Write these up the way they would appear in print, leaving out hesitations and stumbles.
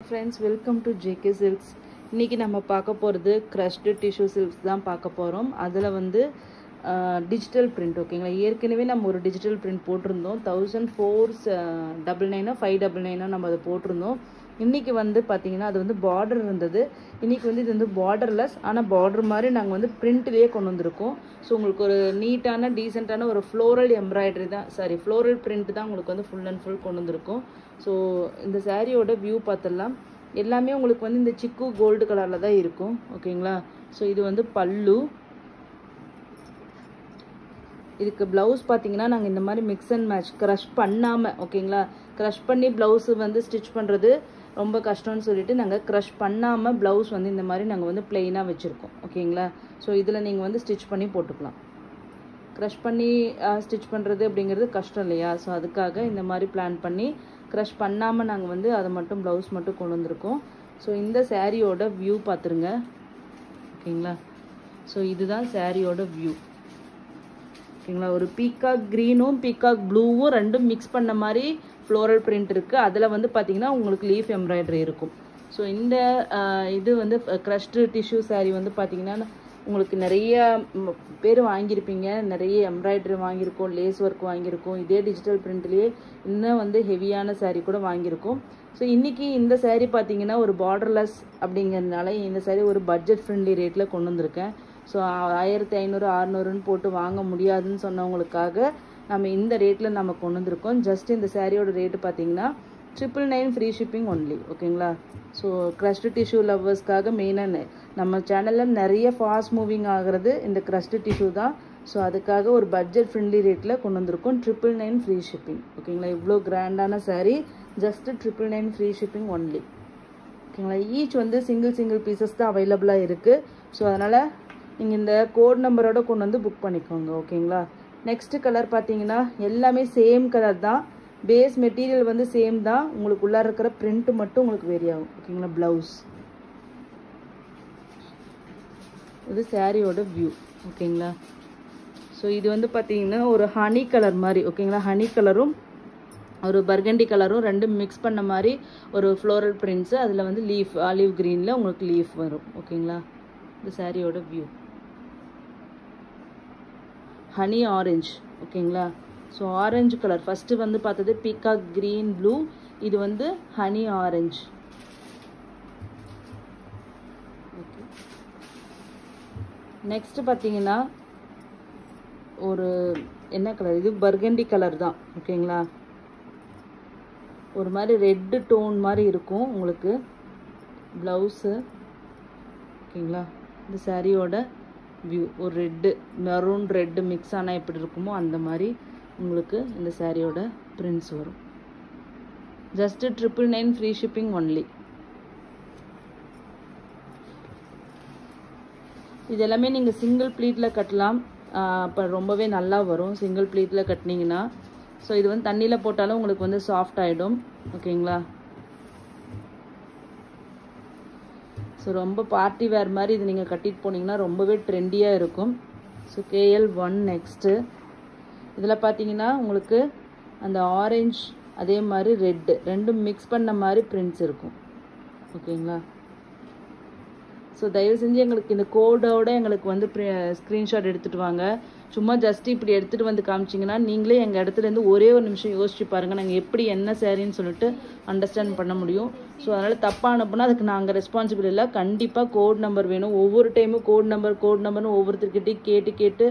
friends, welcome to JK Silks. இன்னைக்கு நம்ம பார்க்க போறது crushed tissue silks தான் பார்க்க போறோம். அதுல வந்து டிஜிட்டல் பிரிண்ட் ஓகேங்களா. ஏற்கனவே நம்ம ஒரு டிஜிட்டல் பிரிண்ட் போட்டிருந்தோம். 1499 599 நம்ம அதை போட்டிருந்தோம். இன்னைக்கு வந்து பாத்தீங்கன்னா அது வந்து பார்டர் இருந்தது. இன்னைக்கு வந்து இது வந்து பார்டர்லெஸ், ஆனா பார்டர் மாதிரி நாங்க வந்து பிரிண்ட்லயே கொண்டு வந்திருக்கோம். ஸோ உங்களுக்கு ஒரு நீட்டான டீசென்டான ஒரு ஃப்ளோரல் எம்ப்ராய்டரி தான், ஃப்ளோரல் பிரிண்ட் தான் உங்களுக்கு வந்து ஃபுல் அண்ட் ஃபுல் கொண்டு வந்திருக்கோம். ஸோ இந்த சாரியோட வியூ பார்த்துடலாம். எல்லாமே உங்களுக்கு வந்து இந்த சிக்கு கோல்டு கலர்ல தான் இருக்கும் ஓகேங்களா. ஸோ இது வந்து பல்லு. இதுக்கு பிளவுஸ் பார்த்தீங்கன்னா நாங்கள் இந்த மாதிரி மிக்ஸ் அண்ட் மேட்ச் க்ரஷ் பண்ணாமல் ஓகேங்களா. க்ரஷ் பண்ணி பிளவுஸ் வந்து ஸ்டிச் பண்ணுறது ரொம்ப கஷ்டம்னு சொல்லிட்டு நாங்கள் க்ரஷ் பண்ணாமல் பிளவுஸ் வந்து இந்த மாதிரி நாங்கள் வந்து பிளெயினாக வச்சுருக்கோம் ஓகேங்களா. ஸோ இதில் நீங்கள் வந்து ஸ்டிச் பண்ணி போட்டுக்கலாம். க்ரஷ் பண்ணி ஸ்டிச் பண்ணுறது அப்படிங்கிறது கஷ்டம் இல்லையா. ஸோ அதுக்காக இந்த மாதிரி பிளான் பண்ணி க்ரஷ் பண்ணாமல் நாங்கள் வந்து அதை மட்டும் ப்ளவுஸ் மட்டும் கொண்டு வந்திருக்கோம். ஸோ இந்த சாரியோட வியூ பார்த்துருங்க ஓகேங்களா. ஸோ இதுதான் சாரியோட வியூ ஓகேங்களா. ஒரு பீகாக் க்ரீனும் பீகாக் ப்ளூவும் ரெண்டும் மிக்ஸ் பண்ண மாதிரி ஃப்ளோரல் பிரிண்ட் இருக்குது. அதில் வந்து பார்த்தீங்கன்னா உங்களுக்கு லீஃப் எம்ப்ராய்டரி இருக்கும். ஸோ இந்த இது வந்து க்ரஷ்டு டிஷ்யூ சாரீ வந்து பார்த்தீங்கன்னா உங்களுக்கு நிறைய பேர் வாங்கியிருப்பீங்க. நிறைய எம்ப்ராய்டரி வாங்கியிருக்கோம், லேஸ் ஒர்க் வாங்கியிருக்கோம், இதே டிஜிட்டல் பிரிண்ட்லேயே இன்னும் வந்து ஹெவியான சாரீ கூட வாங்கியிருக்கோம். ஸோ இன்றைக்கி இந்த சாரீ பார்த்தீங்கன்னா ஒரு பார்டர்லெஸ் அப்படிங்கிறதுனால இந்த சாரீ ஒரு பட்ஜெட் ஃப்ரெண்ட்லி ரேட்டில் கொண்டு வந்திருக்கேன். ஸோ 1500 600ன்னு போட்டு வாங்க முடியாதுன்னு சொன்னவங்களுக்காக நம்ம இந்த ரேட்டில் நம்ம கொண்டு வந்திருக்கோம். ஜஸ்ட் இந்த சாரியோட ரேட்டு பார்த்தீங்கன்னா 999 ஃப்ரீ ஷிப்பிங் ஒன்லி ஓகேங்களா. ஸோ க்ரஷ்டு டிஷ்யூ லவ்வர்ஸ்க்காக மெயினாக நம்ம சேனலில் நிறைய ஃபாஸ்ட் மூவிங் ஆகிறது இந்த க்ரஷ்டு டிஷ்யூ தான். ஸோ அதுக்காக ஒரு பட்ஜெட் ஃப்ரெண்ட்லி ரேட்டில் கொண்டு வந்திருக்கோம். 999 ஃப்ரீ ஷிப்பிங் ஓகேங்களா. இவ்வளோ கிராண்டான sari just 999 free shipping only ஓகேங்களா. ஈச் வந்து சிங்கிள் பீசஸ் தான் அவைலபிளாக இருக்குது. ஸோ அதனால் நீங்கள் இந்த கோட் நம்பரோட கொண்டு வந்து புக் பண்ணிக்கோங்க ஓகேங்களா. நெக்ஸ்ட் கலர் பார்த்தீங்கன்னா எல்லாமே சேம் கலர் தான். பேஸ் மெட்டீரியல் வந்து சேம் தான். உங்களுக்கு உள்ளே இருக்கிற பிரிண்ட் மட்டும் உங்களுக்கு வேரி ஆகும் ஓகேங்களா. ப்ளவுஸ் இது சாரியோட வியூ ஓகேங்களா. ஸோ இது வந்து பார்த்தீங்கன்னா ஒரு ஹனி கலர் மாதிரி ஓகேங்களா. ஹனி கலரும் ஒரு பர்கண்டி கலரும் ரெண்டும் மிக்ஸ் பண்ண மாதிரி ஒரு ஃப்ளோரல் பிரிண்ட்ஸு. அதில் வந்து லீஃப் ஆலிவ் க்ரீனில் உங்களுக்கு லீஃப் வரும் ஓகேங்களா. இந்த சாரியோட வியூ ஹனி ஆரஞ்சு ஓகேங்களா. ஸோ ஆரஞ்சு கலர் ஃபஸ்ட்டு வந்து பார்த்தது பீகாக் க்ரீன் ப்ளூ, இது வந்து ஹனி ஆரஞ்சு ஓகே. நெக்ஸ்ட் பார்த்தீங்கன்னா ஒரு என்ன கலர், இது பர்கண்டி கலர் தான் ஓகேங்களா. ஒரு மாதிரி ரெட்டு டோன் மாதிரி இருக்கும் உங்களுக்கு ப்ளவுஸு ஓகேங்களா. இந்த சாரியோட வியூ ஒரு ரெட்டு மெரூன் ரெட்டு மிக்ஸ் ஆனால் எப்படி இருக்குமோ அந்த மாதிரி உங்களுக்கு இந்த சாரியோட பிரிண்ட்ஸ் வரும். Just 999 free shipping only. இது எல்லாமே நீங்கள் சிங்கிள் ப்ளீட்டில் கட்டலாம். அப்போ ரொம்பவே நல்லா வரும் சிங்கிள் ப்ளீட்டில் கட்டினீங்கன்னா. ஸோ இது வந்து தண்ணியில் போட்டாலும் உங்களுக்கு வந்து சாஃப்ட் ஆகிடும் ஓகேங்களா. ஸோ ரொம்ப பார்ட்டி வேர் மாதிரி இது நீங்கள் கட்டிட்டு போனீங்கன்னா ரொம்பவே ட்ரெண்டியாக இருக்கும். ஸோ KL1 நெக்ஸ்ட்டு இதில் பார்த்தீங்கன்னா உங்களுக்கு அந்த ஆரஞ்சு அதே மாதிரி ரெட்டு ரெண்டும் மிக்ஸ் பண்ண மாதிரி பிரிண்ட்ஸ் இருக்கும் ஓகேங்களா. ஸோ தயவு செஞ்சு எங்களுக்கு இந்த கோடோட எங்களுக்கு வந்து ஸ்க்ரீன்ஷாட் எடுத்துகிட்டு வாங்க. சும்மா ஜஸ்ட் இப்படி எடுத்துகிட்டு வந்து காமிச்சிங்கன்னா நீங்களே எங்கள் இடத்துலேருந்து ஒரே ஒரு நிமிஷம் யோசிச்சு பாருங்கள், நாங்கள் எப்படி என்ன சாரின்னு சொல்லிட்டு அண்டர்ஸ்டாண்ட் பண்ண முடியும். ஸோ அதனால் தப்பாக அனுப்புனா அதுக்கு நாங்கள் ரெஸ்பான்சிபிள் இல்லை. கண்டிப்பாக கோட் நம்பர் வேணும். ஒவ்வொரு டைமும் கோட் நம்பர்னு ஒவ்வொருத்தர்கிட்டையும் கேட்டு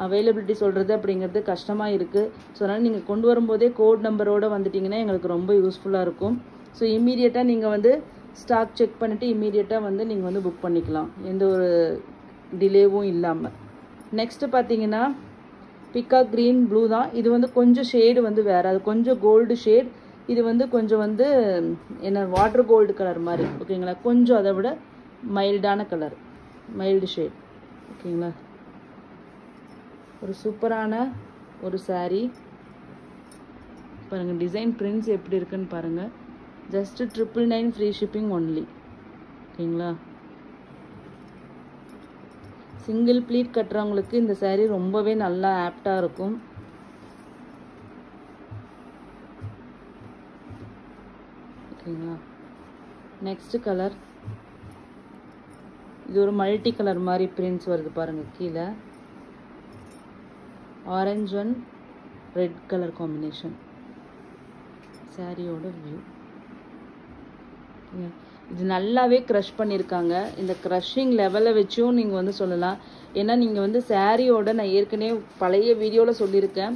அவைலபிலிட்டி சொல்கிறது அப்படிங்கிறது கஷ்டமாக இருக்குது. ஸோ அதனால் நீங்கள் கொண்டு வரும்போதே கோட் நம்பரோடு வந்துட்டிங்கன்னா எங்களுக்கு ரொம்ப யூஸ்ஃபுல்லாக இருக்கும். ஸோ இம்மீடியட்டாக நீங்கள் வந்து ஸ்டாக் செக் பண்ணிவிட்டு இம்மீடியட்டாக வந்து நீங்கள் வந்து புக் பண்ணிக்கலாம், எந்த ஒரு டிலேவும் இல்லாமல். நெக்ஸ்ட்டு பார்த்தீங்கன்னா பீகாக் க்ரீன் ப்ளூ தான். இது வந்து கொஞ்சம் ஷேடு வந்து வேறு, அது கொஞ்சம் கோல்டு ஷேட். இது வந்து கொஞ்சம் வந்து என்ன வாட்டர் கோல்டு கலர் மாதிரி ஓகேங்களா. கொஞ்சம் அதை விட மைல்டான கலர், மைல்டு ஷேட் ஓகேங்களா. ஒரு சூப்பரான ஒரு சாரீ பாருங்கள். டிசைன் பிரிண்ட்ஸ் எப்படி இருக்குன்னு பாருங்கள். ஜஸ்ட் 999 ஃப்ரீ ஷிப்பிங் ஒன்லி ஓகேங்களா. சிங்கிள் ப்ளீட் கட்டுறவங்களுக்கு இந்த சாரீ ரொம்பவே நல்லா ஆப்டாக இருக்கும் ஓகேங்களா. நெக்ஸ்ட் கலர், இது ஒரு மல்டி கலர் மாதிரி பிரிண்ட்ஸ் வருது பாருங்க. கீழே orange and red colour combination. சாரியோட வியூ இது நல்லாவே க்ரஷ் பண்ணியிருக்காங்க. இந்த க்ரஷிங் லெவலை வச்சும் நீங்கள் வந்து சொல்லலாம். ஏன்னா நீங்கள் வந்து சாரியோட, நான் ஏற்கனவே பழைய வீடியோவில் சொல்லியிருக்கேன்,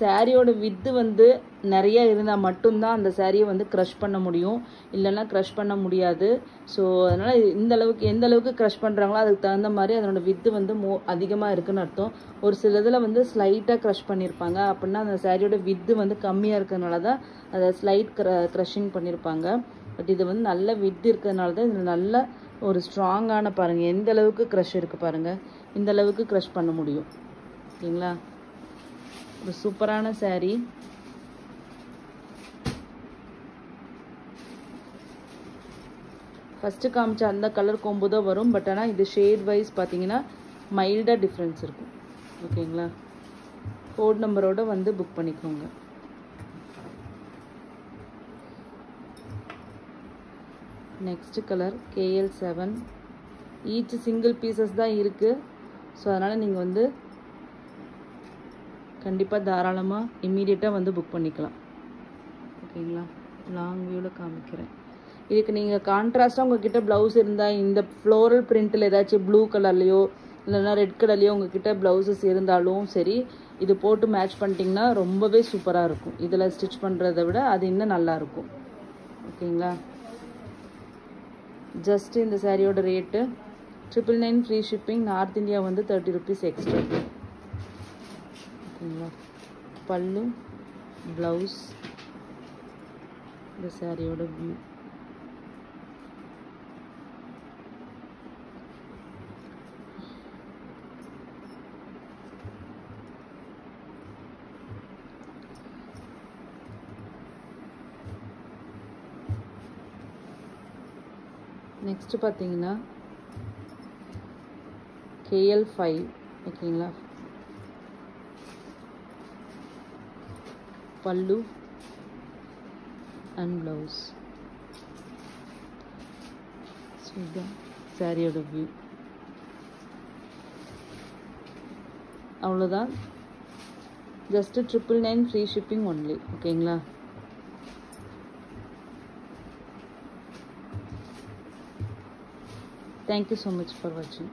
சாரியோட வித்து வந்து நிறைய இருந்தால் மட்டும்தான் அந்த சாரியை வந்து க்ரஷ் பண்ண முடியும், இல்லைன்னா க்ரஷ் பண்ண முடியாது. ஸோ அதனால் இந்த அளவுக்கு எந்த அளவுக்கு க்ரஷ் பண்ணுறாங்களோ அதுக்கு தகுந்த மாதிரி அதனோட வித்து வந்து அதிகமாக இருக்குதுன்னு அர்த்தம். ஒரு சில இதில் வந்து ஸ்லைட்டாக க்ரஷ் பண்ணியிருப்பாங்க, அப்படின்னா அந்த சாரியோட வித்து வந்து கம்மியாக இருக்கிறதுனால தான் அதை ஸ்லைட் க்ரஷிங் பண்ணியிருப்பாங்க. பட் இது வந்து நல்ல வித் இருக்கிறதுனால தான் இதில் நல்ல ஒரு ஸ்ட்ராங்கான, பாருங்கள் எந்த அளவுக்கு க்ரஷ் இருக்குது பாருங்கள், இந்த அளவுக்கு க்ரஷ் பண்ண முடியும். ஓகேங்களா, ஒரு சூப்பரான சாரீ. ஃபஸ்ட்டு காமிச்ச அந்த கலர் கோம்பு தான் வரும். பட் ஆனால் இது ஷேட் வைஸ் பார்த்தீங்கன்னா மைல்டாக டிஃப்ரென்ஸ் இருக்கும். ஓகேங்களா, கோட் நம்பரோட வந்து புக் பண்ணிக்கோங்க. Next colour KL7. Each single pieces தான் இருக்குது. ஸோ அதனால் நீங்கள் வந்து கண்டிப்பாக தாராளமாக இம்மீடியட்டாக வந்து புக் பண்ணிக்கலாம். ஓகேங்களா, லாங் வியூவில் காமிக்கிறேன். இதுக்கு நீங்கள் கான்ட்ராஸ்ட்டாக உங்ககிட்ட ப்ளவுஸ் இருந்தால், இந்த ஃப்ளோரல் பிரிண்ட்டில் ஏதாச்சும் ப்ளூ கலர்லையோ இல்லைன்னா ரெட் கலர்லையோ உங்ககிட்ட ப்ளவுசஸ் இருந்தாலும் சரி, இது போட்டு மேட்ச் பண்ணிட்டீங்கன்னா ரொம்பவே சூப்பராக இருக்கும். இதில் ஸ்டிச் பண்ணுறதை விட அது இன்னும் நல்லாயிருக்கும். ஓகேங்களா, ஜஸ்ட் இந்த சாரியோட rate 999 free shipping. North India வந்து 30 rupees எக்ஸ்ட்ரா. ஓகேங்களா, பல்லு, ப்ளவுஸ், இந்த சாரியோட வியூ. நெக்ஸ்ட் பார்த்தீங்கன்னா KL5. ஓகேங்களா, பல்லு அண்ட் ப்ளவுஸ். ஸோ இதுதான் சாரியோட வியூ. அவ்வளோதான், ஜஸ்ட்டு 999 ஃப்ரீ ஷிப்பிங் ஒன்லி. ஓகேங்களா, thank you so much for watching.